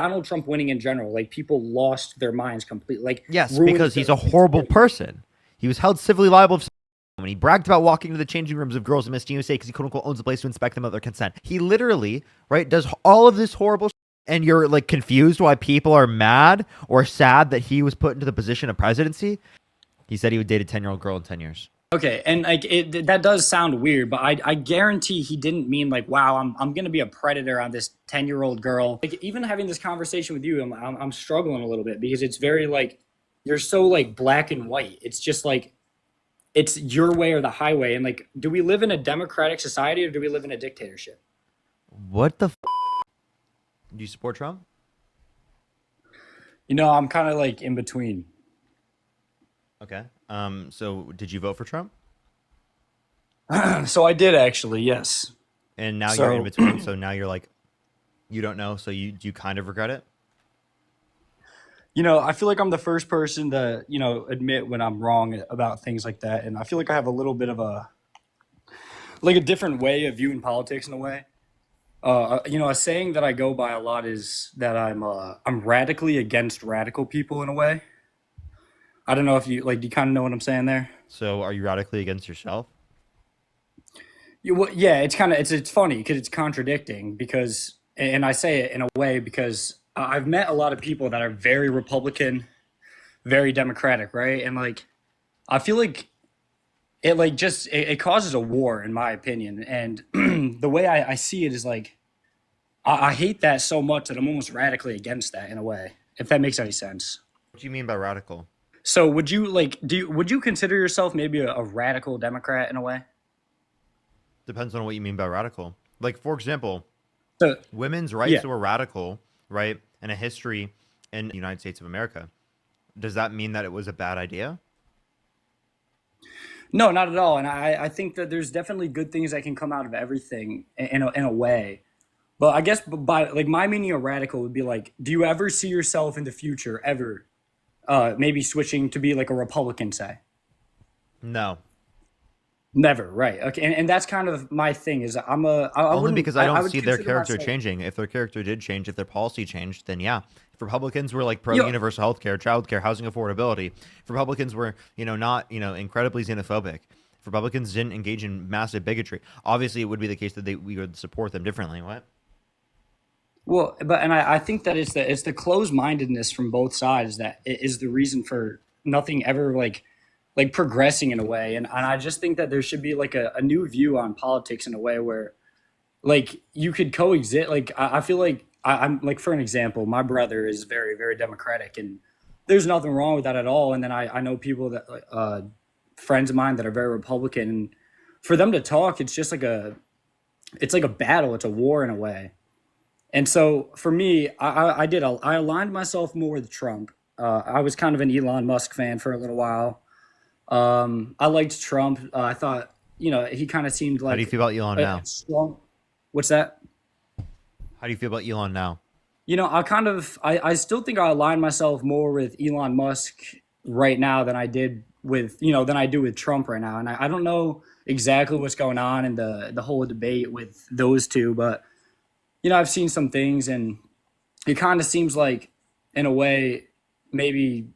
Donald Trump winning in general, like people lost their minds completely. Like Yes, ruined because he's their a horrible person. He was held civilly liable when he bragged about walking into the changing rooms of girls in Miss USA because he quote unquote owns a place to inspect them without their consent. He literally, right, does all of this horrible and you're like confused why people are mad or sad that he was put into the position of presidency. He said he would date a 10-year-old girl in 10 years. Okay, and like that does sound weird, but I guarantee he didn't mean like, wow, I'm gonna be a predator on this 10-year-old girl. Like even having this conversation with you, I'm struggling a little bit because it's very like you're so like black and white. It's just like it's your way or the highway. And like, do we live in a democratic society or do we live in a dictatorship? What the do you support Trump? You know, I'm kind of like in between. Okay. So did you vote for Trump? So I did actually, yes. And now you're in So between. So now you're like, you don't know. So you kind of regret it. you know, I feel like I'm the first person to, you know, admit when I'm wrong about things like that. And I feel like I have a little bit of a, like a different way of viewing politics in a way. You know, a saying that I go by a lot is that I'm radically against radical people in a way. I don't know if you like, do you kind of know what I'm saying there? So are you radically against yourself? Well, yeah, it's kind of it's funny because it's contradicting because, and I say it in a way because I've met a lot of people that are very Republican, very Democratic, right? And like, I feel like it like just it causes a war in my opinion. And the way I see it is like I hate that so much that I'm almost radically against that in a way, if that makes any sense. What do you mean by radical? So would you like would you consider yourself maybe a radical Democrat in a way? Depends on what you mean by radical. Like, for example, So women's yeah. rights were radical, right? And a history in the United States of America. Does that mean that it was a bad idea? No, not at all. And I think that there's definitely good things that can come out of everything in a way. But I guess by like my meaning of radical would be like, do you ever see yourself in the future ever maybe switching to be like a Republican, say? No. Never, right? Okay, and that's kind of my thing is I Only wouldn't because I I don't would see their consider character myself changing. If their character did change, if their policy changed, then yeah. If Republicans were like pro you know, universal health care, child care, housing affordability, if Republicans were, not, incredibly xenophobic, if Republicans didn't engage in massive bigotry, obviously it would be the case that we would support them differently. What? well, but and I think that it's the closed mindedness from both sides that is the reason for nothing ever like progressing in a way. And I just think that there should be like a new view on politics in a way where like you could coexist. Like I feel like I'm like for an example, my brother is very very democratic, and there's nothing wrong with that at all. And then I know people that friends of mine that are very Republican, and for them to talk, it's like a battle, it's a war in a way. And so for me, I aligned myself more with Trump. I was kind of an Elon Musk fan for a little while. I liked Trump. I thought, you know, he kind of seemed How do you like feel about Elon a now? strong. What's that? How do you feel about Elon now? You know, I still think I align myself more with Elon Musk right now than I did with, you know, than I do with Trump right now. And I don't know exactly what's going on in the whole debate with those two, but you know, I've seen some things and it kind of seems like in a way maybe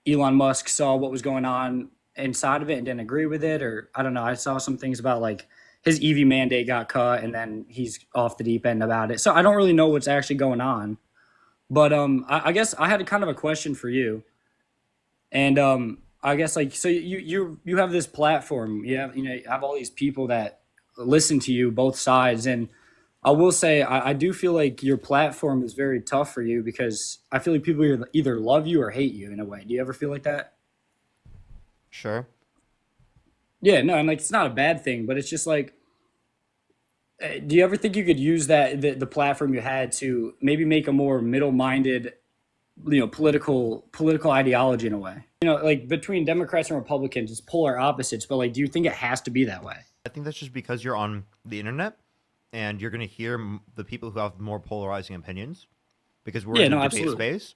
Elon Musk saw what was going on inside of it and didn't agree with it, or I don't know. I saw some things about like his EV mandate got cut and then he's off the deep end about it. So I don't really know what's actually going on. But I guess I had a kind of a question for you, and I guess like so you have this platform. You have all these people that listen to you both sides, and I will say I do feel like your platform is very tough for you because I feel like people either love you or hate you in a way. Do you ever feel like that? Sure. Yeah, no, and like it's not a bad thing, but it's just like, do you ever think you could use the platform you had to maybe make a more middle-minded, you know, political ideology in a way? You know, like between Democrats and Republicans, it's polar opposites, but like, do you think it has to be that way? I think that's just because you're on the internet and you're going to hear the people who have more polarizing opinions because we're Yeah, in a no, debate absolutely. space.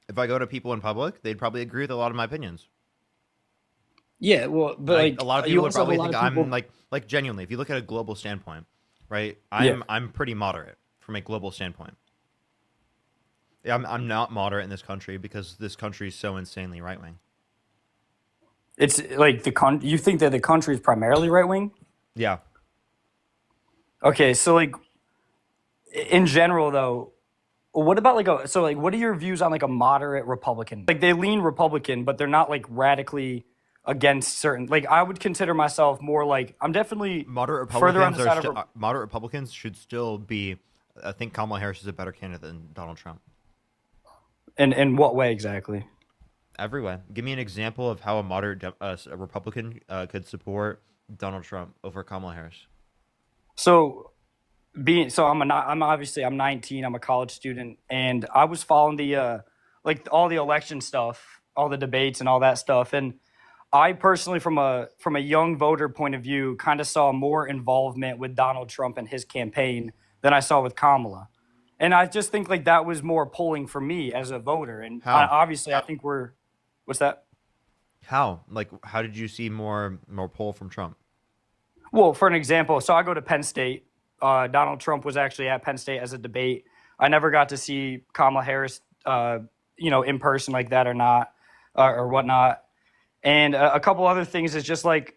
If I go to people in public, they'd probably agree with a lot of my opinions. Yeah, well, but Like a like lot of people you would also have a probably lot think of I'm people. like genuinely, if you look at a global standpoint, right? Yeah, I'm pretty moderate from a global standpoint. Yeah, I'm not moderate in this country because this country is so insanely right wing. It's like you think that the country is primarily right wing? Yeah, Okay, so like in general though, what about like a so like what are your views on like a moderate Republican? Like they lean Republican, but they're not like radically against certain. Like I would consider myself more like I'm definitely further on the side of moderate Republicans should still be. I think Kamala Harris is a better candidate than Donald Trump. in what way exactly? Everywhere. Give me an example of how a moderate a Republican could support Donald Trump over Kamala Harris. So I'm obviously I'm 19. I'm a college student, and I was following the like all the election stuff, all the debates, and all that stuff. And I personally, from a young voter point of view, kind of saw more involvement with Donald Trump and his campaign than I saw with Kamala. And I just think like that was more polling for me as a voter. And How? obviously, I think what's that? How? Like, how did you see more pull from Trump? Well, for an example, so I go to Penn State. Donald Trump was actually at Penn State as a debate. I never got to see Kamala Harris, in person like that or not, or whatnot. And a couple other things is just like,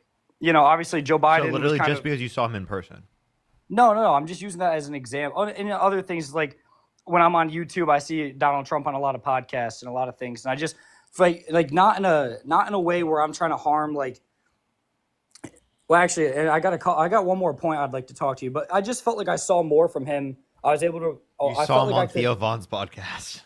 obviously Joe So Biden was literally kind just of because you saw him in person. no. I'm just using that as an example. And other things like when I'm on YouTube, I see Donald Trump on a lot of podcasts and a lot of things, and I just like not in a way where I'm trying to harm like. Well, actually, and I got one more point I'd like to talk to you, but I just felt like I saw more from him. I was able to. Oh, You I saw felt him like I on could. Theo Vaughn's podcast.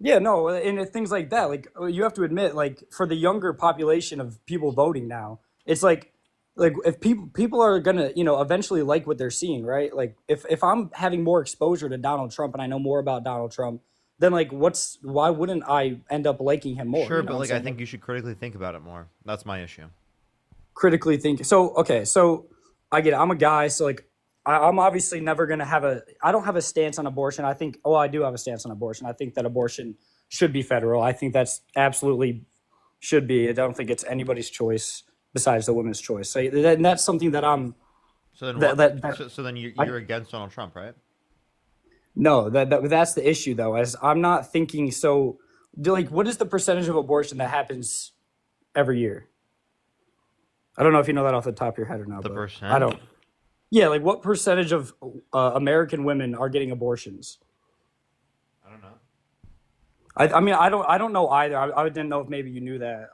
Yeah, no, and things like that. Like you have to admit, like for the younger population of people voting now, it's like if people are gonna eventually like what they're seeing, right? Like if I'm having more exposure to Donald Trump and I know more about Donald Trump, then like why wouldn't I end up liking him more? Sure, You know but what I'm like I saying? think Like, you should critically think about it more. That's my issue. critically think. So okay, so I get it. I'm a guy, so like I'm obviously never gonna have a. I don't have a stance on abortion. I think. Oh, I do have a stance on abortion. I think that abortion should be federal. I think that's absolutely should be. I don't think it's anybody's choice besides the woman's choice. So and that's something that I'm. So then That what? that, that So then I, you're against Donald Trump, right? no, that's the issue though. As I'm not thinking so. Like, what is the percentage of abortion that happens every year? I don't know if you know that off the top of your head or not, The but I percent? don't. Yeah, like what percentage of American women are getting abortions? I don't know. I mean, I don't know either. I didn't know if maybe you knew that.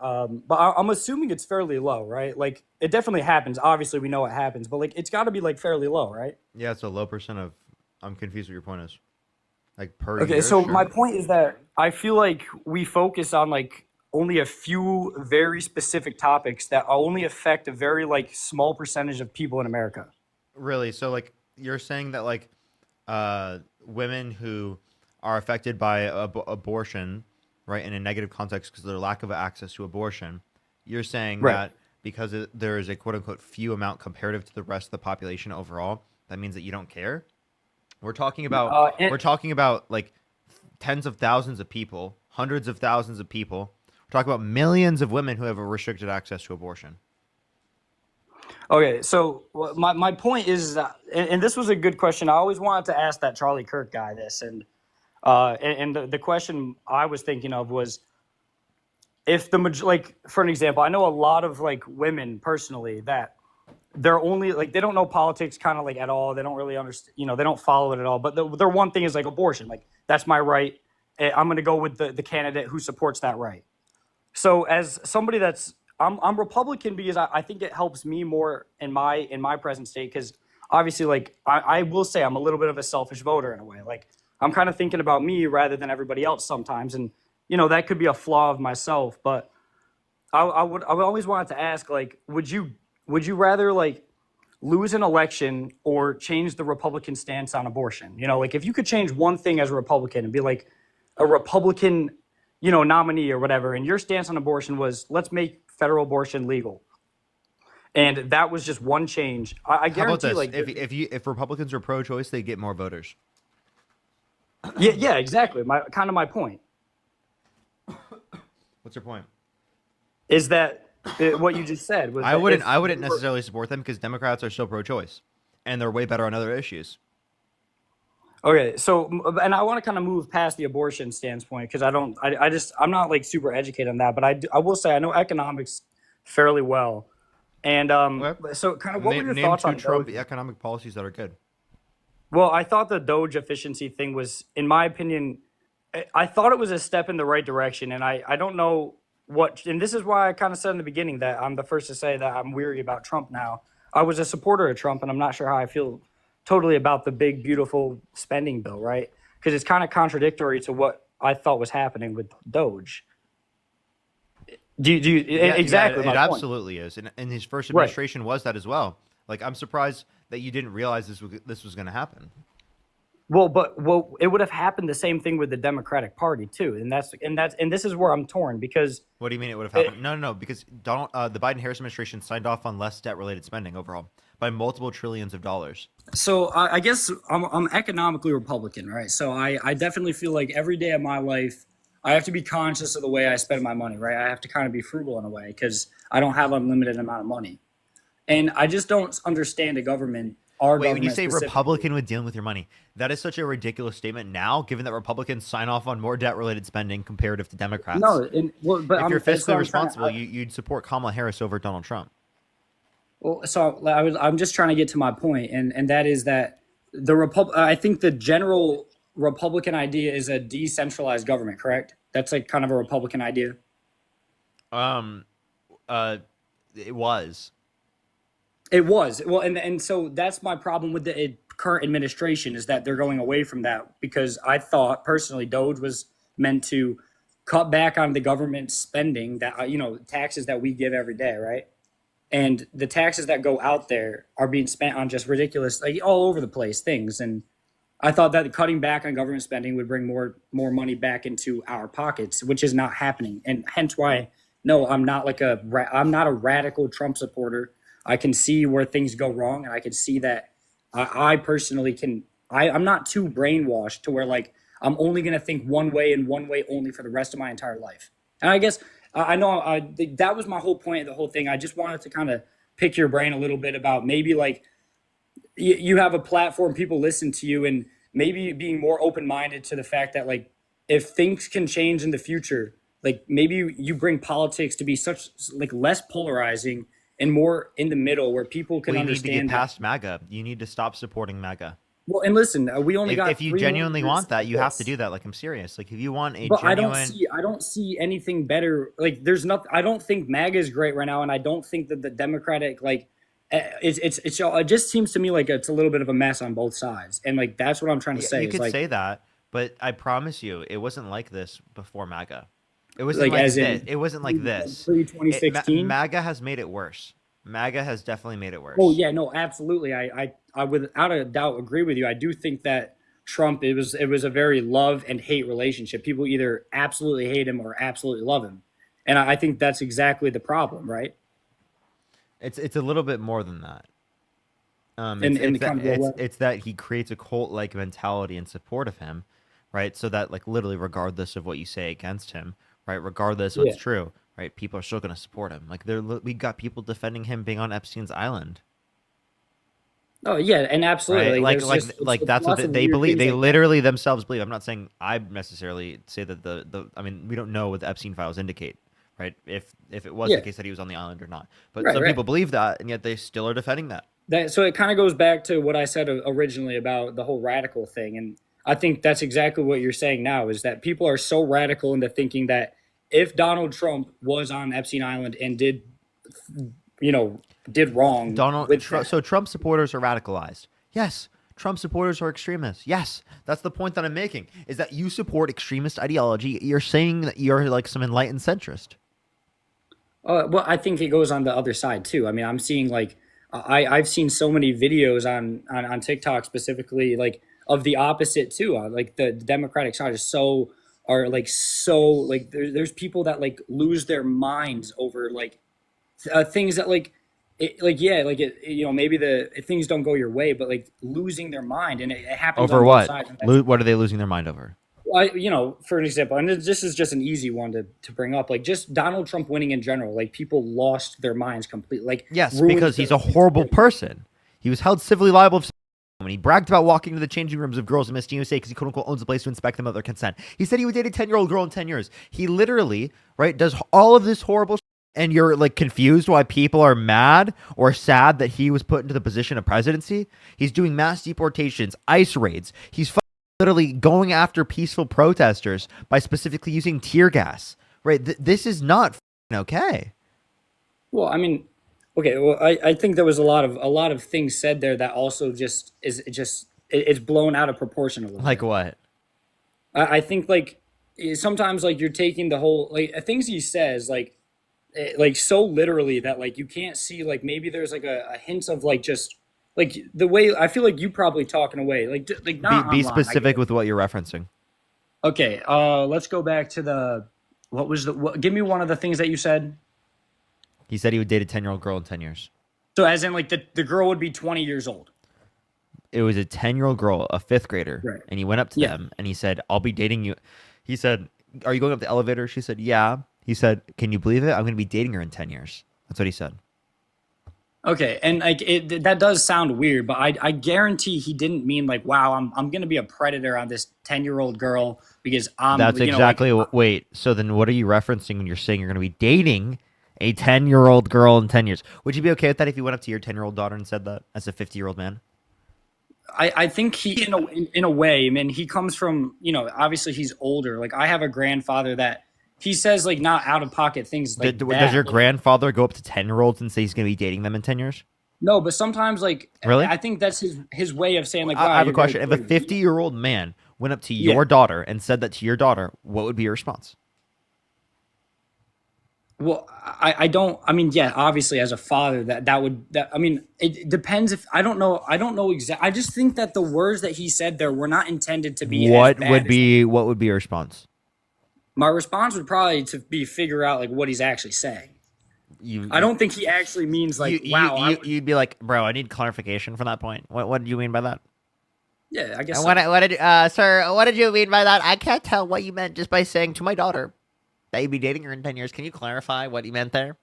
But I'm assuming it's fairly low, right? Like it definitely happens. Obviously, we know it happens, but like it's got to be like fairly low, right? Yeah, it's a low percent of. I'm confused what your point is. Like per Okay, year, so my sure. point is that I feel like we focus on like only a few very specific topics that only affect a very like small percentage of people in America. Really? So like you're saying that like women who are affected by abortion, right, in a negative context because of their lack of access to abortion, you're saying Right. that because there is a quote unquote few amount comparative to the rest of the population overall, that means that you don't care. We're talking about And we're talking about like tens of thousands of people, hundreds of thousands of people. We're talking about millions of women who have a restricted access to abortion. Okay, so my point is that, and this was a good question. I always wanted to ask that Charlie Kirk guy this, and the question I was thinking of was if like for an example, I know a lot of like women personally that they're only like they don't know politics kind of like at all. They don't really understand, they don't follow it at all. But their one thing is like abortion, like that's my right. I'm going to go with the candidate who supports that right. So as somebody that's I'm Republican because I think it helps me more in my present state because obviously like I will say I'm a little bit of a selfish voter in a way. Like I'm kind of thinking about me rather than everybody else sometimes, and that could be a flaw of myself. But I would always wanted to ask like would you rather like lose an election or change the Republican stance on abortion? Like if you could change one thing as a Republican and be like a Republican, nominee or whatever, and your stance on abortion was let's make federal abortion legal, and that was just one change. I How about guarantee, this? like, If Republicans are pro-choice, they get more voters. yeah, yeah, exactly. My point What's your point? is that what you just said was I that wouldn't if I wouldn't necessarily support them because Democrats are still pro-choice, and they're way better on other issues. Okay, so and I want to kind of move past the abortion standpoint because I just I'm not like super educated on that, but I will say I know economics fairly well. And Okay. so kind of what were your Name thoughts two on Trump Doge? economic policies that are good. Well, I thought the Doge efficiency thing was, in my opinion, I thought it was a step in the right direction, and I don't know what, and this is why I kind of said in the beginning that I'm the first to say that I'm weary about Trump now. I was a supporter of Trump, and I'm not sure how I feel totally about the big, beautiful spending bill, right? Because it's kind of contradictory to what I thought was happening with Doge. Yeah, yeah, Exactly it my point. absolutely is. And his first Right. administration was that as well. Like, I'm surprised that you didn't realize this was going to happen. Well, it would have happened the same thing with the Democratic Party too, and this is where I'm torn because What do you mean it would have it, happened? No, no, no, because the Biden Harris administration signed off on less debt related spending overall by multiple trillions of dollars. so I guess I'm economically Republican, right? So I definitely feel like every day of my life I have to be conscious of the way I spend my money, right? I have to kind of be frugal in a way because I don't have unlimited amount of money, and I just don't understand our Wait, when you government say specifically. Republican with dealing with your money, that is such a ridiculous statement now, given that Republicans sign off on more debt related spending comparative to Democrats. No, and well, but If you're that's what fiscally I'm trying responsible, to. you'd support Kamala Harris over Donald Trump. Well, so I'm just trying to get to my point, and that is that I think the general Republican idea is a decentralized government, correct? That's like kind of a Republican idea. Um, uh, it was. It was well, and so that's my problem with the current administration is that they're going away from that because I thought personally Doge was meant to cut back on the government spending that taxes that we give every day, right? And the taxes that go out there are being spent on just ridiculous, like all over the place things. And I thought that cutting back on government spending would bring more money back into our pockets, which is not happening. And hence why, no, I'm not a radical Trump supporter. I can see where things go wrong, and I can see that I personally can. I'm not too brainwashed to where like I'm only going to think one way and one way only for the rest of my entire life. And I guess I know that was my whole point of the whole thing. I just wanted to kind of pick your brain a little bit about maybe like you have a platform, people listen to you, and maybe being more open minded to the fact that like if things can change in the future, like maybe you bring politics to be such like less polarizing and more in the middle where people Well, can you need to get understand that. past MAGA. You need to stop supporting MAGA. Well, and listen, we only If got you 3 more genuinely years want to that, do you have to this. do that. Like, I'm serious. Like, if you want a But genuine, I don't see anything better. Like there's not I don't think MAGA is great right now, and I don't think that the Democratic like it just seems to me like it's a little bit of a mess on both sides. And like that's what I'm trying to yeah, say you is could say that, but I promise you, it wasn't like this before MAGA. It wasn't like like as this. in It wasn't like this. pre 2016. MAGA has made it worse. MAGA has definitely made it Oh worse. yeah, no, absolutely. I without a doubt agree with you. I do think that Trump it was a very love and hate relationship. People either absolutely hate him or absolutely love him, and I think that's exactly the problem, right? It's a little bit more than that. In the kind of way. It's that he creates a cult like mentality in support of him, right? So that like literally, regardless of what you say against him, right? Regardless of Yeah. what's true, right? People are still gonna support him. Like we got people defending him being on Epstein's island, Oh yeah, and absolutely. right? Like there's just Like it's that's what lots of they weird believe. things They like that. literally themselves believe. I'm not saying I necessarily say that the I mean we don't know what the Epstein files indicate, right? If it was the Yeah. case that he was on the island or not, but Right. some Right. people believe that, and yet they still are defending that. So it kind of goes back to what I said originally about the whole radical thing, and I think that's exactly what you're saying now is that people are so radical into thinking that if Donald Trump was on Epstein Island and you know did wrong with that. So Trump supporters are radicalized. Yes. Trump supporters are extremists. Yes. That's the point that I'm making is that you support extremist ideology. You're saying that you're like some enlightened centrist. Well, I think it goes on the other side too. I mean, I'm seeing like I've seen so many videos on TikTok specifically like of the opposite too. Like the Democratic side is so like there's people that like lose their minds over like things that like yeah like maybe the things don't go your way, but like losing their mind, and it happens Over on both what? sides. And that's What are they losing their mind over? for an example, and this is just an easy one to bring up, like just Donald Trump winning in general, like people lost their minds completely, like Yes, ruined because he's a horrible person. He was held civilly liable And he bragged about walking into the changing rooms of girls in Miss USA because he quote unquote owns a place to inspect them without their consent. He said he would date a 10-year-old girl in 10 years. He literally, right, does all of this horrible and you're like confused why people are mad or sad that he was put into the position of presidency. He's doing mass deportations, ICE raids. He's literally going after peaceful protesters by specifically using tear gas. Right? This is not okay. Well, I mean, okay. Well, I think there was a lot of things said there that also just it's blown out of proportion a little Like bit. what? I think like sometimes like you're taking the whole like things he says like so literally that like you can't see like maybe there's like a hint of like just like the way I feel like you probably talking away like Be not be online. I get specific it. with what you're referencing. Okay, let's go back to the what was the give me one of the things that you said. He said he would date a 10-year-old girl in 10 years. So as in like the girl would be 20 years old. It was a 10-year-old girl, a fifth grader, Right. and he went up to Yeah. them and he said, "I'll be dating you." He said, "Are you going up the elevator?" She said, "Yeah." He said, "Can you believe it? I'm going to be dating her in 10 years." That's what he said. Okay, and like that does sound weird, but I guarantee he didn't mean like, wow, I'm gonna be a predator on this 10-year-old girl because I'm That's you know like exactly what. Wait, so then what are you referencing when you're saying you're going to be dating a 10-year-old girl in 10 years? Would you be okay with that if you went up to your 10-year-old daughter and said that as a 50-year-old man? I think he in a way, I mean, he comes from obviously he's older. Like I have a grandfather that he says like not out of pocket things like Does your that. grandfather go up to 10-year-olds and say he's going to be dating them in 10 years? No, but sometimes like Really? I think that's his way of saying like, I wow, have a you're very question. If a crazy. 50-year-old man went up to Yeah. your daughter and said that to your daughter, what would be your response? Well, I don't. I mean, yeah, obviously, as a father, that would that. I mean, it depends if I don't know. I don't know exactly. I just think that the words that he said there were not intended to be as bad as that. What would be your response? My response would probably to be figure out like what he's actually saying. You I don't think he actually means like, wow. I would, you'd be like, bro, I need clarification from that point. What did you mean by that? yeah, I guess And so. what did sir? What did you mean by that? I can't tell what you meant just by saying to my daughter that you'd be dating her in 10 years. Can you clarify what you meant there?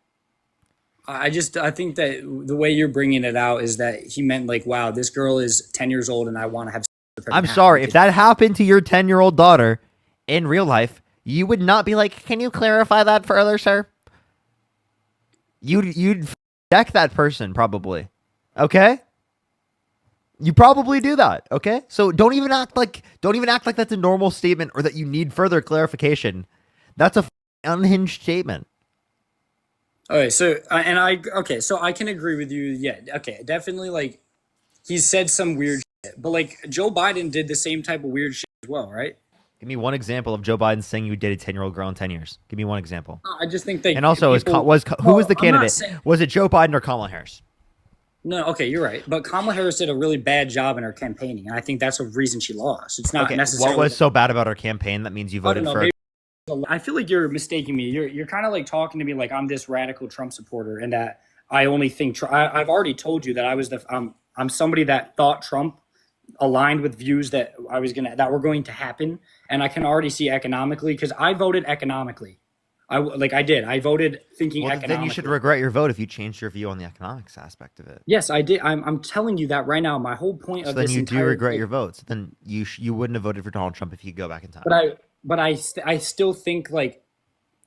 I think that the way you're bringing it out is that he meant like, wow, this girl is 10 years old and I want to have sex with her I'm now. sorry Like, if that happened to your 10-year-old daughter in real life. You would not be like, can you clarify that further, sir? You'd check that person probably. Okay? You probably do that, okay? So don't even act like that's a normal statement or that you need further clarification. That's a unhinged statement. okay, so okay, so I can agree with you. Yeah, okay, definitely. Like he said some weird shit, but like Joe Biden did the same type of weird shit as well, right? Give me one example of Joe Biden saying you dated a 10-year-old girl in 10 years. Give me one example. I just think that And also, people. who was No, the I'm not candidate? saying. Was it Joe Biden or Kamala Harris? No, okay, you're right. But Kamala Harris did a really bad job in her campaigning, and I think that's a reason she lost. It's not Okay, necessarily. what was so bad about her campaign that means you I don't voted know. for? Maybe I feel like you're mistaking me. You're kind of like talking to me like I'm this radical Trump supporter, and that I only think I've already told you that I was I'm somebody that thought Trump aligned with views that that were going to happen, and I can already see economically because I voted economically. I did. I voted thinking Well, then you should economically. regret your vote if you changed your view on the economics aspect of it. Yes, I did. I'm telling you that right now. My whole point So of then this you do entire regret thing, your votes. Then you wouldn't have voted for Donald Trump if you could go back in time. I still think like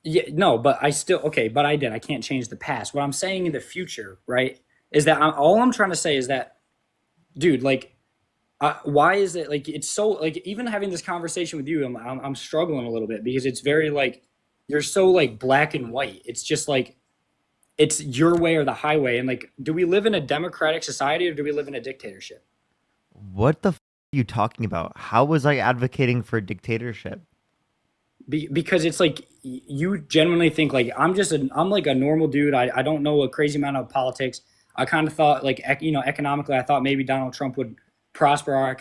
yeah no, but I still okay, but I did. I can't change the past. What I'm saying in the future, right, is that all I'm trying to say is that, dude, like why is it like it's so like even having this conversation with you I'm struggling a little bit because it's very like you're so like black and white. It's just like it's your way or the highway. And like do we live in a democratic society or do we live in a dictatorship? What the are you talking about? How was I advocating for a dictatorship? Because it's like you genuinely think like I'm like a normal dude. I don't know a crazy amount of politics. I kind of thought like economically I thought maybe Donald Trump would prosper our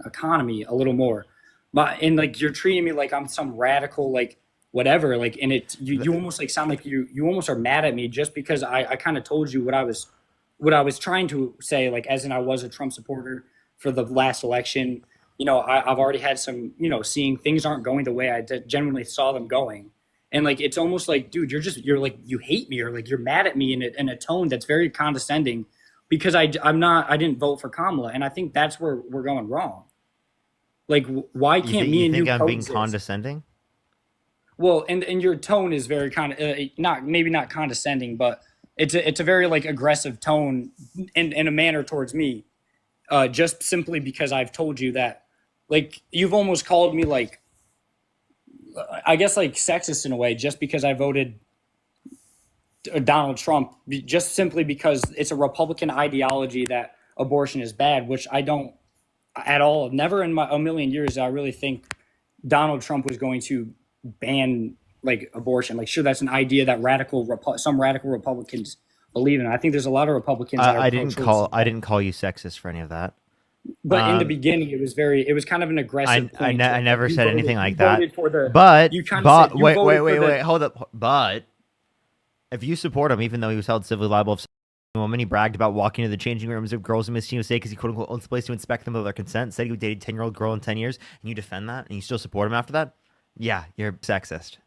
economy a little more. But and like you're treating me like I'm some radical like whatever like and you almost like sound like you almost are mad at me just because I kind of told you what I was trying to say like as in I was a Trump supporter for the last election. I've already had some seeing things aren't going the way I genuinely saw them going. And like it's almost like dude you're like you hate me or like you're mad at me in a tone that's very condescending because I didn't vote for Kamala, and I think that's where we're going wrong. Like, why can't me You and think you I'm being coexist? condescending? Well, and your tone is very kind of not maybe not condescending, but it's a very like aggressive tone in a manner towards me, just simply because I've told you that, like you've almost called me like I guess like sexist in a way, just because I voted Donald Trump, just simply because it's a Republican ideology that abortion is bad, which I don't at all. Never in a million years I really think Donald Trump was going to ban like abortion. Like, sure, that's an idea that some radical Republicans believe in. I think there's a lot of Republicans that are pro-choice as I well. didn't call you sexist for any of that. But in the Um, beginning, it was kind of an aggressive point I towards like never said anything you like that. voted for the, But you kind of said you voted for the, wait, hold up. But if you support him, even though he was held civilly liable of a woman, he bragged about walking into the changing rooms of girls in Miss USA because he quote unquote owns the place to inspect them with their consent. Said he dated 10-year-old girl in 10 years, and you defend that, and you still support him after that? Yeah, you're sexist.